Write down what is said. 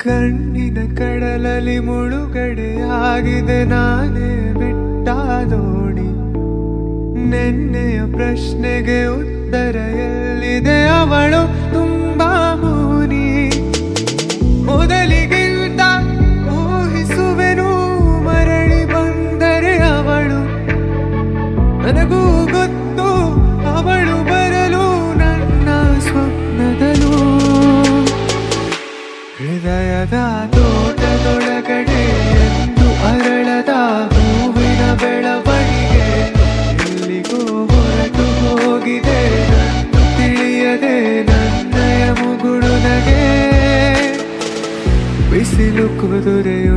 ಕಣ್ಣಿನ ಕಡಲಲ್ಲಿ ಮುಳುಗಡೆಯಾಗಿದೆ ನಾನೇ ಬಿಟ್ಟ ದೋಣಿ. ನೆನ್ನೆಯ ಪ್ರಶ್ನೆಗೆ ಉತ್ತರ ಎಲ್ಲಿದೆ, ಅವಳು ತುಂಬಾ ಮೌನಿ. ಮೊದಲಿಗಿಂತ ಊಹಿಸುವೆನು ಮರಳಿ ಬಂದರೆ ಅವಳು. ನನಗೂ ಗೊತ್ತು ಅವಳು ಬರಲು ನನ್ನ ಸ್ವಪ್ನದಲ್ಲೂ. ಹೃದಯದ ತೋಟದೊಳಗಡೆ ಎಂದು ಅರಳದ ಹೂವಿನ ಬೆಳವಣಿಗೆ ಎಲ್ಲಿಗೋ ಹೊರಟು ಹೋಗಿದೆ ನನ್ನ ತಿಳಿಯದೆ ನನ್ನಯ ಮುಗುಳು ನಗೆ. ಬಿಸಿಲು ಕುದುರೆಯು